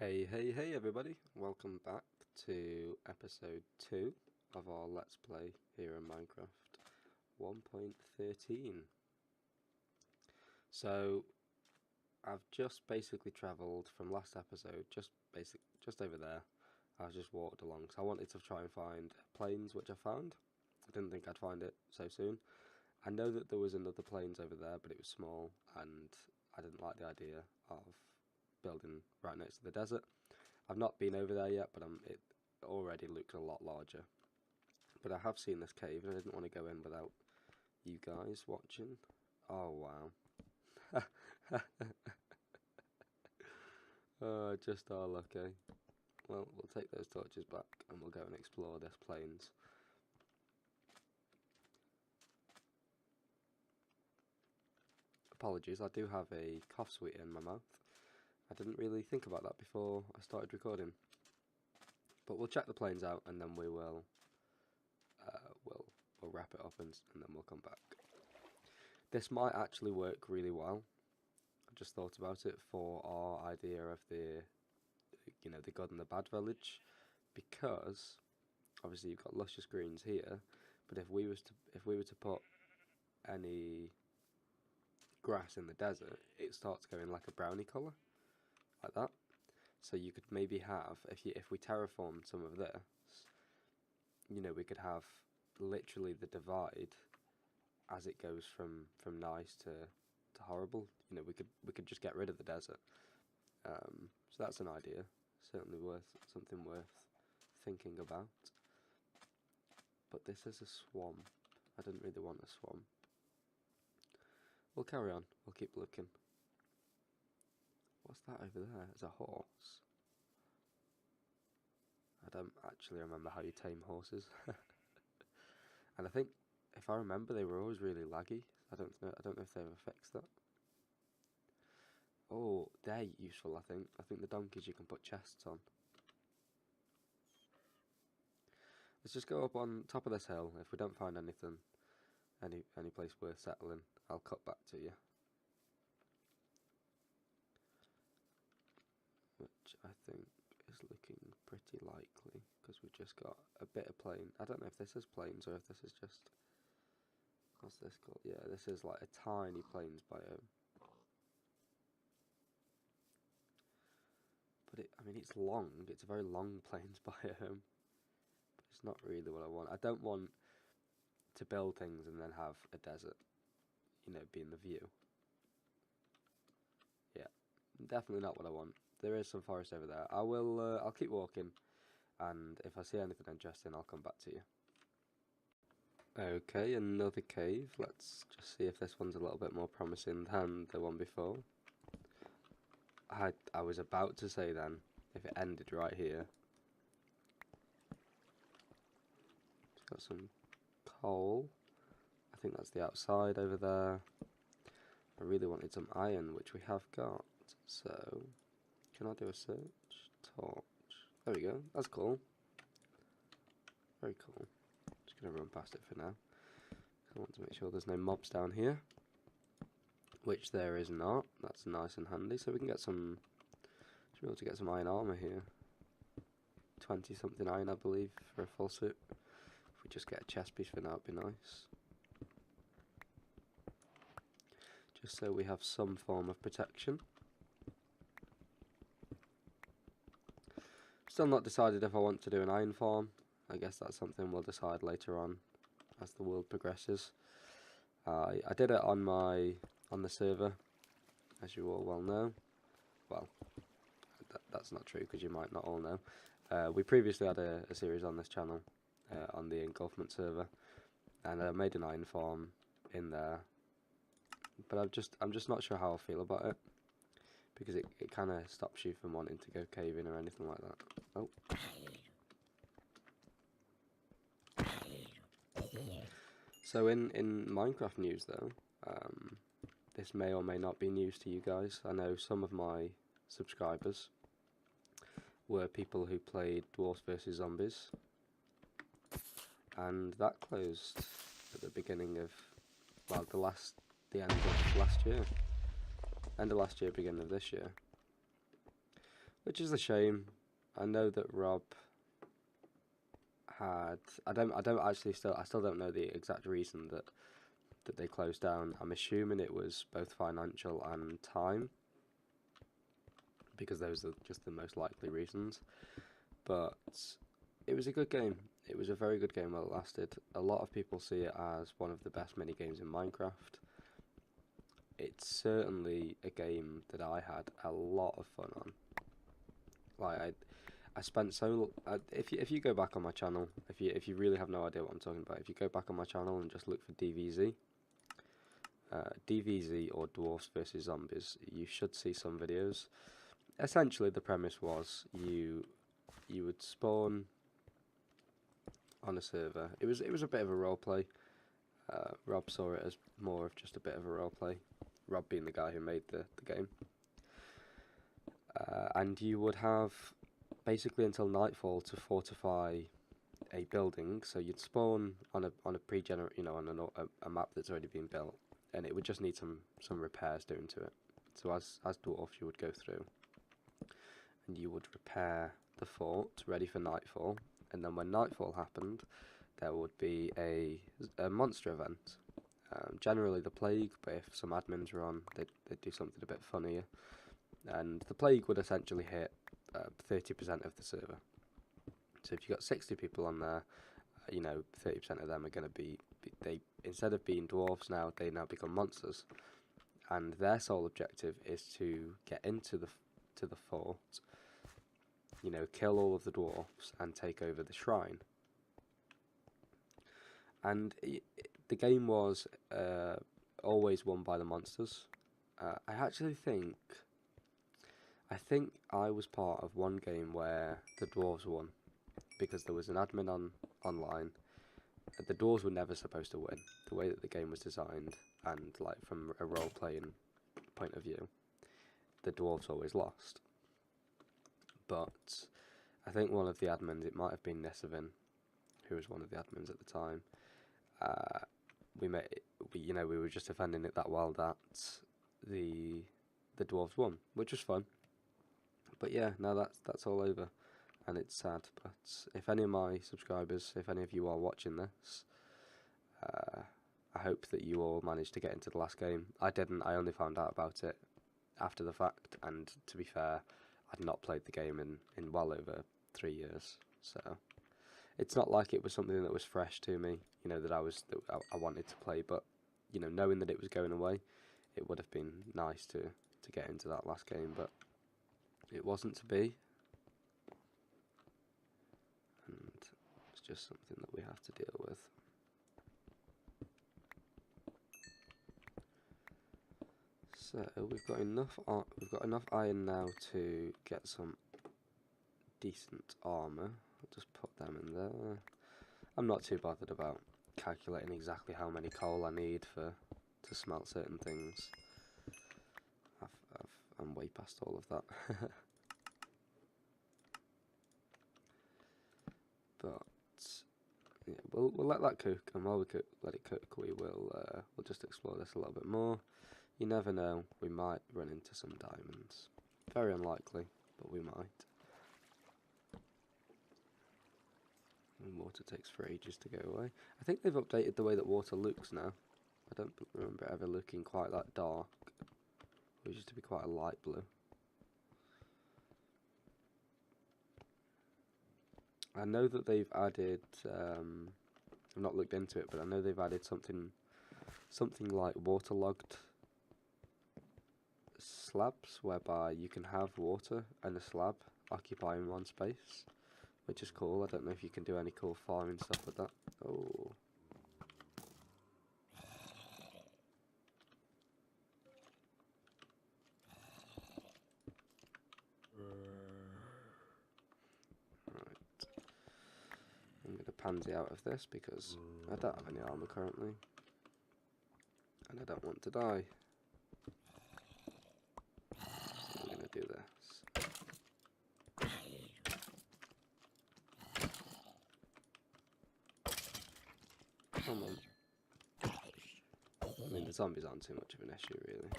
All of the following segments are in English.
Hey everybody, welcome back to episode 2 of our Let's Play here in Minecraft 1.13. So, I've just basically travelled from last episode, just over there. I just walked along, so I wanted to try and find plains, which I found. I didn't think I'd find it so soon. I know that there was another plains over there, but it was small, and I didn't like the idea of building right next to the desert. I've not been over there yet, but it already looks a lot larger. But I have seen this cave, and I didn't want to go in without you guys watching. Oh, wow. Just our luck, eh? Well, we'll take those torches back, and we'll go and explore this plains. Apologies, I do have a cough sweeter in my mouth. I didn't really think about that before I started recording. But we'll check the plains out, and then we'll wrap it up, and then we'll come back. This might actually work really well. I just thought about it for our idea of the good and the bad village, because obviously you've got luscious greens here, but if we were to put any grass in the desert, it starts going like a brownie colour, like that. So you could maybe have, if we terraformed some of this, we could have literally the divide as it goes from nice to horrible. We could just get rid of the desert. So that's an idea, certainly something worth thinking about. But this is a swamp. I didn't really want a swamp. We'll carry on. We'll keep looking. What's that over there? It's a horse. I don't actually remember how you tame horses. And I think, if I remember, they were always really laggy. I don't know if they've fixed that. Oh, they're useful, I think. I think the donkeys you can put chests on. Let's just go up on top of this hill. If we don't find anything, any place worth settling, I'll cut back to you. Which I think is looking pretty likely, because we've just got a bit of plain. I don't know if this is plains or if this is just... What's this called? Yeah, this is like a tiny plains biome. But it's long. It's a very long plains biome. But it's not really what I want. I don't want to build things and then have a desert, be in the view. Yeah, definitely not what I want. There is some forest over there. I'll keep walking, and if I see anything interesting, I'll come back to you. Okay, another cave. Let's just see if this one's a little bit more promising than the one before. I was about to say then, if it ended right here. It's got some coal. I think that's the outside over there. I really wanted some iron, which we have got. So, can I do a search? Torch. There we go. That's cool. Very cool. Just going to run past it for now. I want to make sure there's no mobs down here. Which there is not. That's nice and handy. So we can get some... Should be able to get some iron armour here. 20 something iron, I believe, for a full suit. If we just get a chest piece for now, it'd be nice. Just so we have some form of protection. Still not decided if I want to do an iron farm. I guess that's something we'll decide later on as the world progresses. I did it on the server, as you all well know. Well, that's not true, because you might not all know. We previously had a series on this channel on the engulfment server, and I made an iron farm in there. But I'm just not sure how I feel about it, because it kind of stops you from wanting to go caving or anything like that. Oh. So in Minecraft news though, this may or may not be news to you guys. I know some of my subscribers were people who played Dwarfs vs Zombies, and that closed at the beginning of, well, the end of last year. End of last year, beginning of this year. which is a shame. I know that Rob had, I still don't know the exact reason that they closed down. I'm assuming it was both financial and time, because those are just the most likely reasons. But it was a good game. It was a very good game while it lasted. A lot of people see it as one of the best mini games in Minecraft. It's certainly a game that I had a lot of fun on. Like I spent if you go back on my channel, if you really have no idea what I'm talking about, if you go back on my channel and just look for DVZ, DVZ or Dwarfs versus Zombies, you should see some videos. Essentially, the premise was you would spawn on a server. It was a bit of a role play. Rob saw it as more of just a bit of a role play. Rob being the guy who made the game. And you would have basically until nightfall to fortify a building. So you'd spawn on a on a map that's already been built, and it would just need some repairs doing to it. So as dwarf, you would go through, and you would repair the fort ready for nightfall. And then when nightfall happened, there would be a monster event. Generally the plague, but if some admins were on, they'd do something a bit funnier. And the plague would essentially hit 30% of the server. So if you've got 60 people on there, 30% of them are going to be, they instead of being dwarves now, they now become monsters. And their sole objective is to get into the fort, kill all of the dwarves and take over the shrine. And the game was always won by the monsters. I think I was part of one game where the dwarves won, because there was an admin online. The dwarves were never supposed to win. The way that the game was designed, and like from a role-playing point of view, the dwarves always lost. But I think one of the admins, it might have been Nesavin, who was one of the admins at the time. We were just defending it that well that the dwarves won, which was fun. But yeah, now that's all over, and it's sad. But if any of my subscribers, if any of you are watching this, I hope that you all managed to get into the last game. I didn't. I only found out about it after the fact, and to be fair, I'd not played the game in well over 3 years. So it's not like it was something that was fresh to me, that I wanted to play. But knowing that it was going away, it would have been nice to get into that last game, but it wasn't to be, and it's just something that we have to deal with. So we've got enough iron now to get some decent armor. I'll just put them in there. I'm not too bothered about calculating exactly how many coal I need to smelt certain things. I'm way past all of that. But yeah, we'll let that cook, and while we let it cook, we'll just explore this a little bit more. You never know, we might run into some diamonds. Very unlikely, but we might. And water takes for ages to go away. I think they've updated the way that water looks now. I don't remember it ever looking quite that dark. It used to be quite a light blue. I know that they've added, I've not looked into it, but I know they've added something like waterlogged slabs, whereby you can have water and a slab occupying one space, which is cool. I don't know if you can do any cool farming stuff with that. Oh. I'm going to pansy out of this because I don't have any armor currently, and I don't want to die. So I'm going to do this. Come on. I mean, the zombies aren't too much of an issue, really.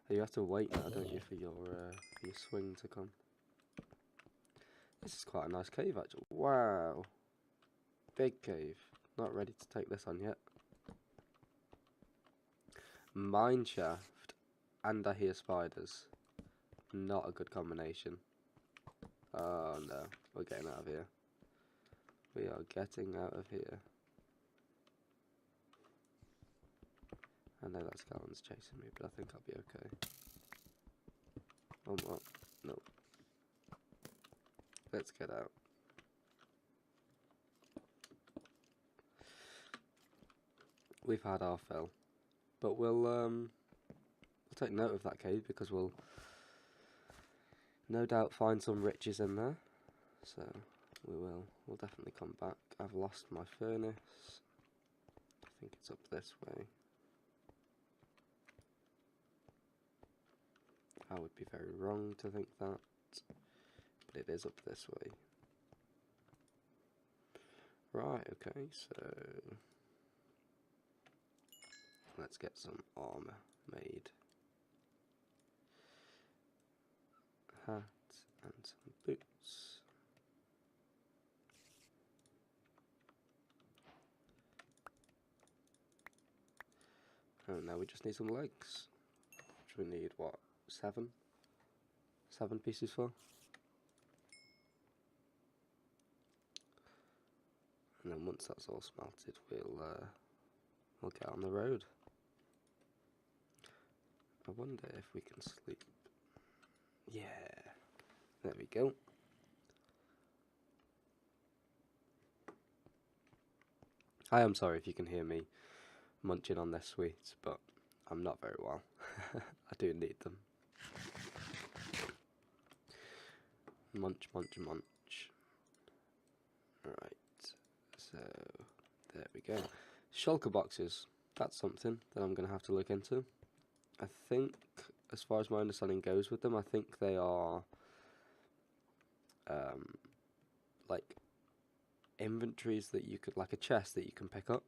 You have to wait now, don't you, for your swing to come. This is quite a nice cave, actually. Wow. Big cave. Not ready to take this on yet. Mine shaft, and I hear spiders. Not a good combination. Oh no, we're getting out of here. We are getting out of here. I know that skeleton's chasing me, but I think I'll be okay. Oh, well, no. Let's get out. We've had our fill, but we'll take note of that cave because we'll no doubt find some riches in there. So we'll definitely come back. I've lost my furnace. I think it's up this way. I would be very wrong to think that, but it is up this way. Right, okay, so let's get some armor made. Hat and some boots. Oh, now we just need some legs, which we need, what, 7 pieces for? And then once that's all smelted, we'll get on the road. I wonder if we can sleep. Yeah, there we go. I am sorry if you can hear me munching on their sweets, but I'm not very well. I do need them. Munch, munch, munch. Right, so there we go. Shulker boxes, that's something that I'm going to have to look into. I think, as far as my understanding goes with them, I think they are like inventories that you could, like a chest that you can pick up.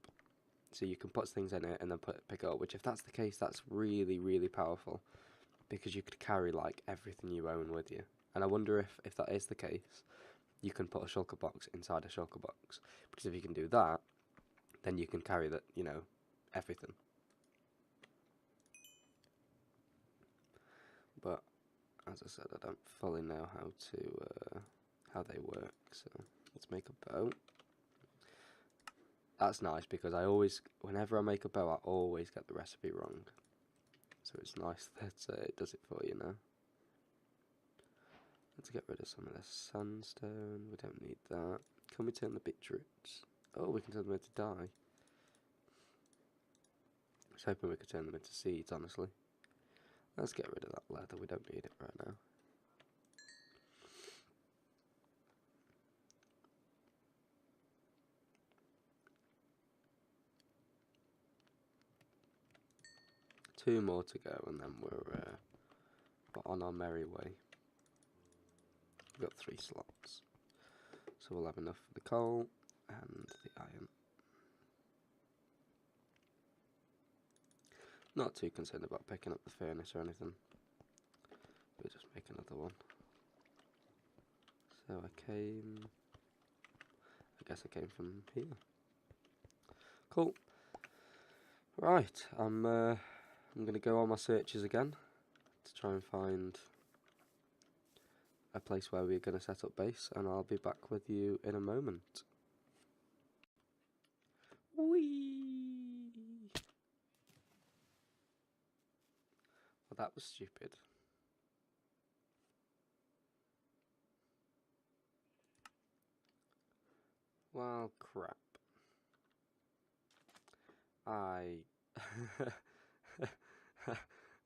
So you can put things in it and then pick it up, which if that's the case, that's really, really powerful. Because you could carry like everything you own with you. And I wonder if that is the case, you can put a shulker box inside a shulker box. Because if you can do that, then you can carry that, you know, everything. But as I said, I don't fully know how they work. So let's make a bow. That's nice because I always, whenever I make a bow, I always get the recipe wrong. So it's nice that it does it for you now. Let's get rid of some of this sandstone. We don't need that. Can we turn the beetroots? Oh, we can turn them into dye. I was hoping we could turn them into seeds, honestly. Let's get rid of that leather. We don't need it right now. Two more to go, and then we're on our merry way. We've got 3 slots, so we'll have enough for the coal and the iron. Not too concerned about picking up the furnace or anything. We'll just make another one. So I guess I came from here. Cool. Right, I'm gonna go on my searches again to try and find a place where we're gonna set up base, and I'll be back with you in a moment. Whee! Well, that was stupid. Well, crap. I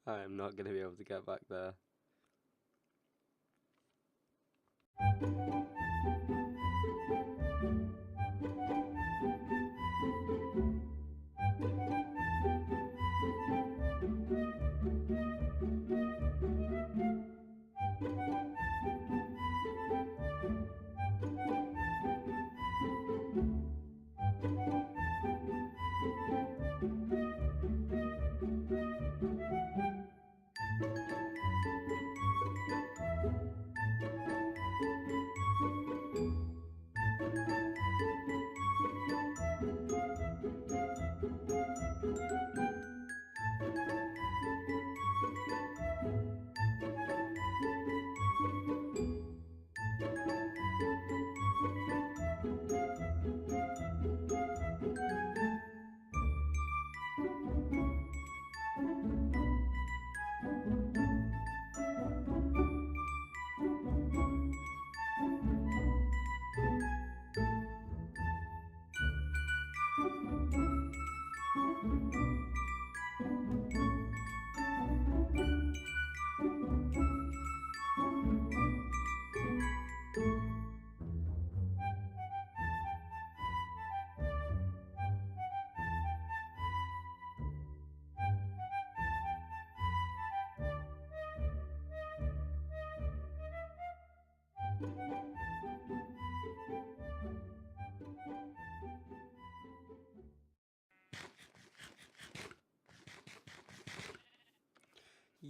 am not going to be able to get back there.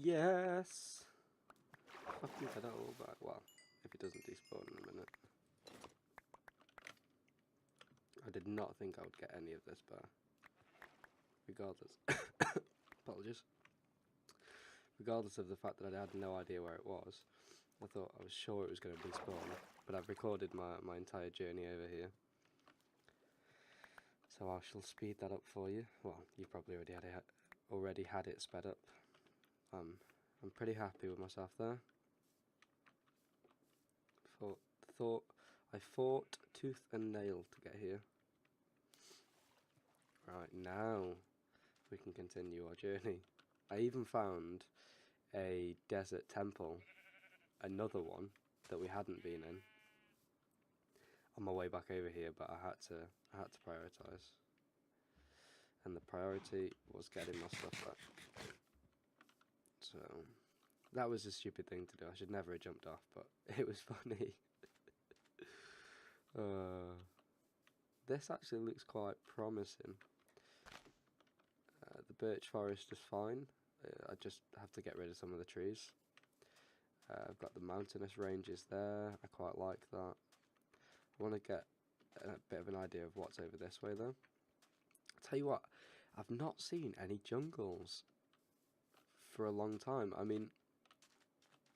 Yes! Fucking get that all back. Well, if it doesn't despawn in a minute. I did not think I would get any of this bar. Regardless. Apologies. Regardless of the fact that I had no idea where it was. I was sure it was going to despawn. But I've recorded my entire journey over here. So I shall speed that up for you. Well, you probably already had it sped up. I'm pretty happy with myself there. I fought tooth and nail to get here. Right, now we can continue our journey. I even found a desert temple, another one that we hadn't been in, on my way back over here, but I had to prioritise. And the priority was getting my stuff back. So that was a stupid thing to do. I should never have jumped off, but it was funny. This actually looks quite promising. The birch forest is fine. I just have to get rid of some of the trees. I've got the mountainous ranges there. I quite like that. I want to get a bit of an idea of what's over this way though. I'll tell you what, I've not seen any jungles for a long time. I mean,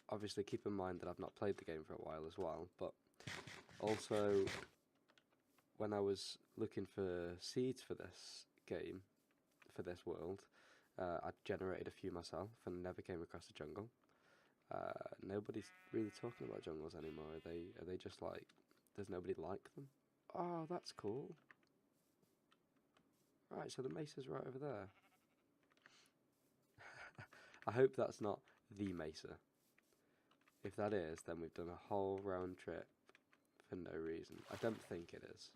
obviously keep in mind that I've not played the game for a while as well, but also when I was looking for seeds for this game, for this world, I generated a few myself and never came across a jungle. Nobody's really talking about jungles anymore. Are they just like, does nobody like them? Oh, that's cool. Right, so the mesa's right over there. I hope that's not the mesa. If that is, then we've done a whole round trip for no reason. I don't think it is.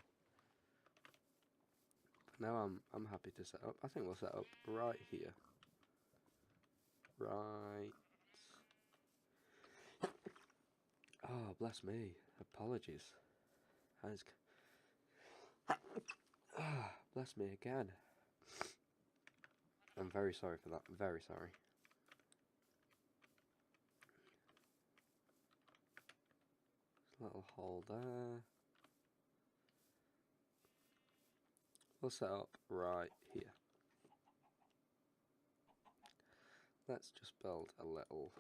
But now I'm happy to set up. I think we'll set up right here. Right. Oh, bless me. Apologies. Bless me again. I'm very sorry for that. Very sorry. Little hole there. We'll set up right here. Let's just build a little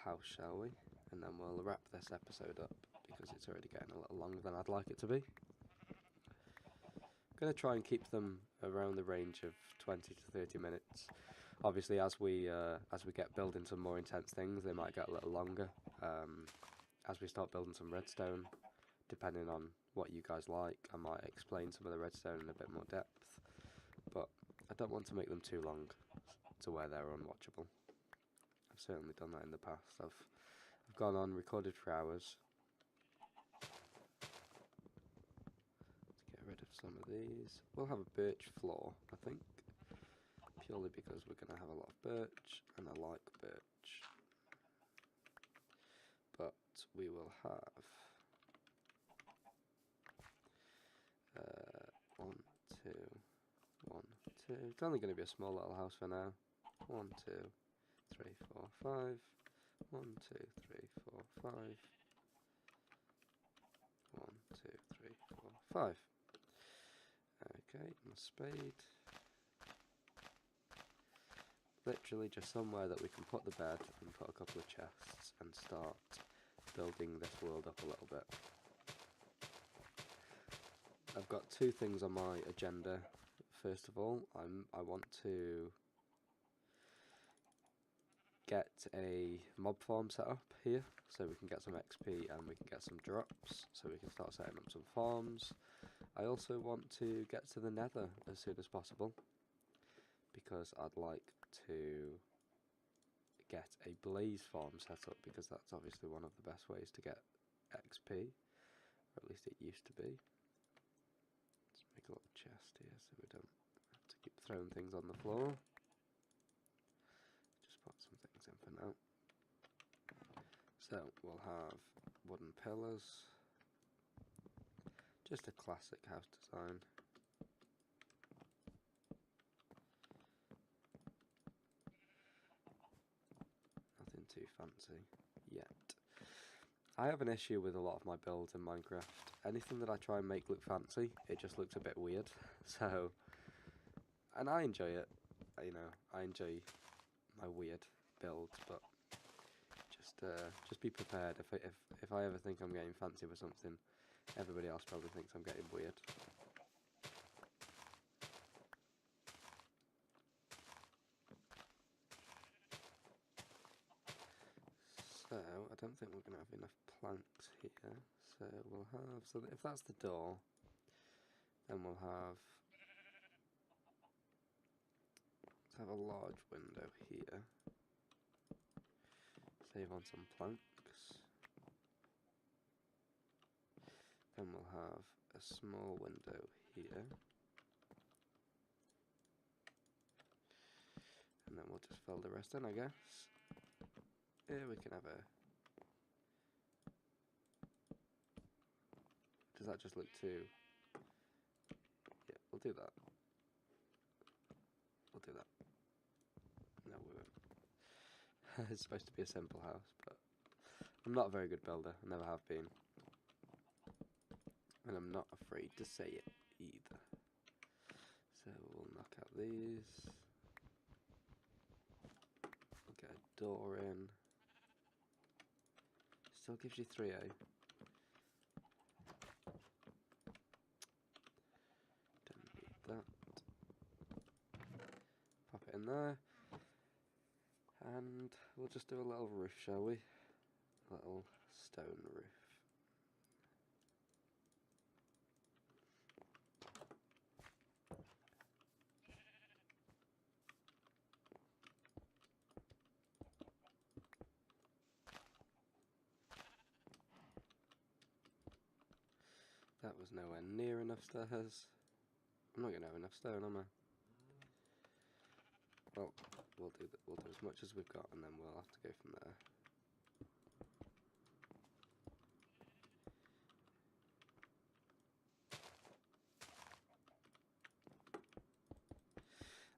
house, shall we? And then we'll wrap this episode up because it's already getting a little longer than I'd like it to be. I'm going to try and keep them around the range of 20 to 30 minutes. Obviously, as we get building some more intense things, they might get a little longer. As we start building some redstone, depending on what you guys like, I might explain some of the redstone in a bit more depth. But I don't want to make them too long to where they're unwatchable. I've certainly done that in the past. I've gone on, recorded for hours. Let's get rid of some of these. We'll have a birch floor, I think. Purely because we're going to have a lot of birch, and I like birch. But we will have 1, 2, 1, 2. It's only going to be a small little house for now. 1, 2, 3, 4, 5. 1, 2, 3, 4, 5. 1, 2, 3, 4, 5. Okay, my spade. Literally just somewhere that we can put the bed and put a couple of chests and start building this world up a little bit. I've got two things on my agenda. First of all, I want to get a mob farm set up here so we can get some XP and we can get some drops so we can start setting up some farms. I also want to get to the nether as soon as possible because I'd like to get a blaze farm set up because that's obviously one of the best ways to get XP, or at least it used to be. Let's make a little chest here so we don't have to keep throwing things on the floor. Just put some things in for now. So we'll have wooden pillars, just a classic house design. too fancy yet. I have an issue with a lot of my builds in Minecraft. Anything that I try and make look fancy, it just looks a bit weird. So, and I enjoy it. You know, I enjoy my weird builds, but just be prepared. If I ever think I'm getting fancy with something, everybody else probably thinks I'm getting weird. So, I don't think we're going to have enough planks here. So, we'll have... So, if that's the door, then we'll have... Let's have a large window here. Save on some planks. Then we'll have a small window here. And then we'll just fill the rest in, I guess. Here we can have a... Does that just look too... Yeah, we'll do that. We'll do that. No, we won't. It's supposed to be a simple house, but I'm not a very good builder. I never have been. And I'm not afraid to say it either. So we'll knock out these. We'll get a door in. Still gives you 3A. Don't need that. Pop it in there. And we'll just do a little roof, shall we? A little stone roof. That was nowhere near enough stairs. I'm not going to have enough stone, am I? Well, we'll do as much as we've got, and then we'll have to go from there.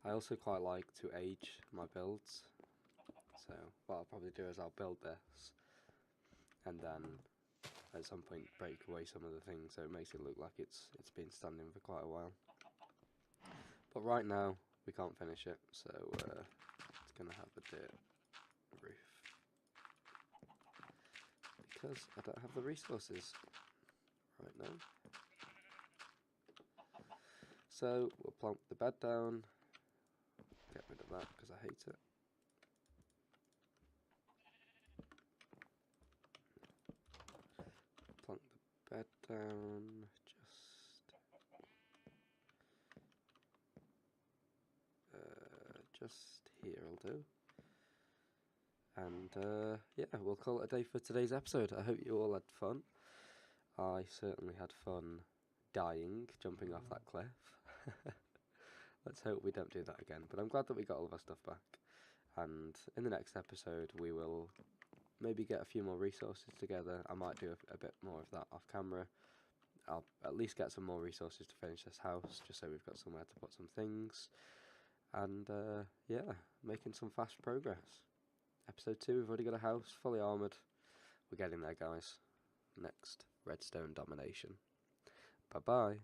I also quite like to age my builds. So what I'll probably do is I'll build this, and then at some point break away some of the things so it makes it look like it's been standing for quite a while. But right now we can't finish it, so it's gonna have a dirt roof because I don't have the resources right now. So we'll plonk the bed down, get rid of that because I hate it. Plonk the bed down, just here will do. And yeah, we'll call it a day for today's episode. I hope you all had fun. I certainly had fun dying, jumping off that cliff. Let's hope we don't do that again. But I'm glad that we got all of our stuff back. And in the next episode, we will maybe get a few more resources together. I might do a bit more of that off camera. I'll at least get some more resources to finish this house, just so we've got somewhere to put some things. And yeah, making some fast progress. Episode 2, we've already got a house, fully armoured. We're getting there, guys. Next, redstone domination. Bye-bye.